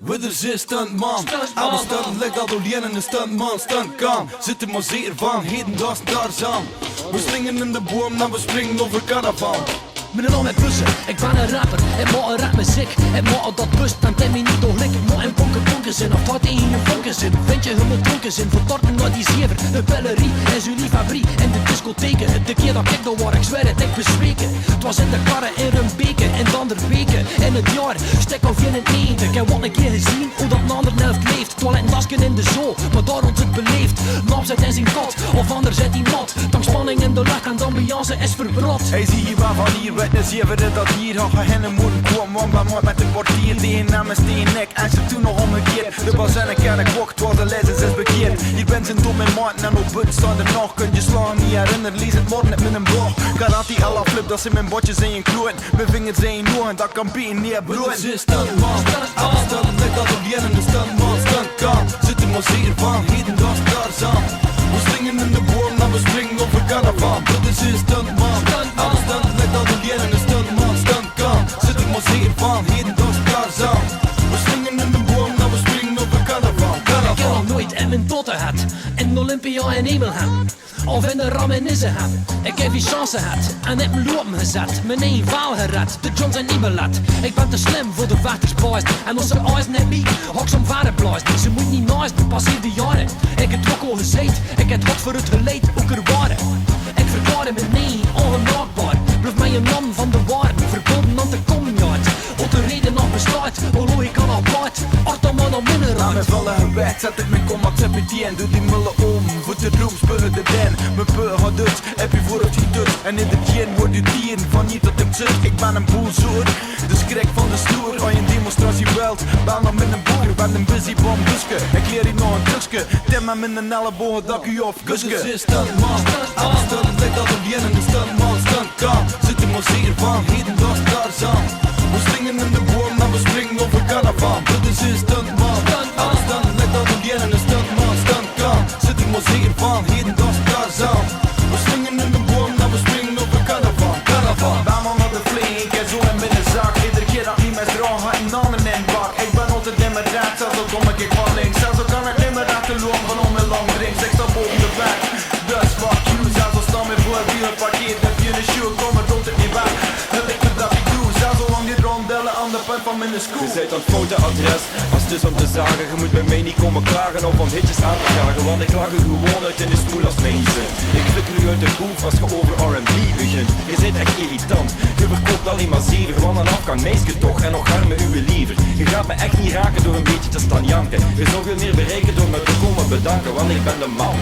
With is een stuntman. Alle stunten ligt dat alleen in een stuntman. Stunt kan, zit er maar zeer van. Heden dat is Tarzan. We slingen in de boom, dan we springen over caravan. Mijn naam is Bussen, ik ben een rapper. Ik maak een rapmuziek, ik maak dat bust en tem me niet doorlik. Ik maak een bonken zin, of dat in je vonken zin. Vind je helemaal dronken zin, voor torten naar die zever. De bellerie en Julie Fabrie en de discotheken. De keer dat ik daar waar, ik zweer het, ik bespreken. Het was in de karren in Rumbeke en dan der weken. In het jaar, stek of in het 90. Ik heb wat een keer gezien, hoe dat een ander helft leeft. Toilettasken in de zoo, maar daar ons het beleefd. Nap zet in zijn kot, of anders zet hij mat. Dank spanning in de lach en de ambiance is verbrot. Hey, zie je waar van hier? Weet eens even dat hier had gehennen moeten komen. Want bij mij met de kwartier die in naam is die in nek. En ze toen nog omgekeerd. De bas en ik ken ik wacht, was de les is bekeerd. Hier ben zijn dom in maat en op but staan er nog. Kun je slaan, niet herinneren, lees het morgen met een blog. Karate à la flip, dat zijn mijn botjes in je kloot. Mijn vingers in je noen, dat kan bieden niet brood. Dit is stuntman, alle stunten ligt dat op jen in de stuntman. Stunt kan, zit er maar zeer van, heden dat is Tarzan. We slingen in de boom, dan we springen over caravan. Dit is een stuntman, alle stunten ligt dat op jen in de stuntman. Stunt kan, zit er maar zeer van, heden dat is Tarzan. We slingen in de boom, dan we springen over caravan. Ik heb nog nooit in mijn totten gehad, in de Olympia en Hemel gehad. Of in de Ramenisse gehad. Ik heb die chance gehad en heb mijn lopen gezet. Mijn één vaal gered, de Johns en Ibelat. Ik ben te slim voor de vechtersboys. En als ze oors net niet, hok zo'n varenblaas. Ze moet niet naast me, passeer de jaren. Ik heb het ook al gezegd, ik heb wat voor het geleid, ook er waren. Ik verklaar me nee, ongenaakbaar. Blijf mij een man van de waarden, verboden aan te komen uit. Wat de reden nog bestaat, hoe ik kan al plaat. Arta man al minder Na uit. mijn vallen gewet, zet ik mijn kom accept en doe die mullen om. Voor de roeps, buggen de den. Mijn peur had het, heb je voor het gedut. En in de gin wordt u dier, van niet tot ik zit. Ik ben een boelzoer, de schrik van de stoer. Als je een demonstratie wilt, bel dan met een boer. Ben een busy bombuske, ik leer je nog een drukske. Tim hem in een ellebogen, dak u of kuske. Dit is stuntman, alle stunten ligt dat op jen in de stuntman. Stunt kan, zit er maar zeer van, heden dat is Tarzan. We slingen in de boom, dan we springen over caravan. Dit is een stuntman, alle stunten ligt dat op jen in de stuntman. Stunt kan, zit er maar zeer van, heden dat is Tarzan. We slingen in de boom, dan we springen over caravan. Caravan, bam onder de flink en zo in mijn zak. Iedere keer dat ik niet meer droog, had een ander in de bak. Ik ben altijd in mijn raad, zelfs al kom ik van links. Zelfs al kan ik niet meer laten lopen van om mijn lang drinks. Ik sta boven de weg, dus fuck you. Zelfs al staan mijn voor wielen parkeerd. Heb je een show, kom het tot het niet weg. Dat ik het dat ik doe, zelfs al lang die rondellen aan de punt van mijn schoen. Je zijt aan het foute adres, als het is om te zagen. Je moet bij mij niet komen klagen of om hitjes aan te vragen. Want ik lag er gewoon uit in de stoel als mensen. Ik flikker u uit de boef als je over R&B begint. Je zijt echt irritant, je verkoopt alleen maar zeven. Want een afgang meisje toch en nog arme uwe liever. Je gaat me echt niet raken door een beetje te staan janken. Je zou veel meer bereiken door me te komen bedanken, want ik ben de man.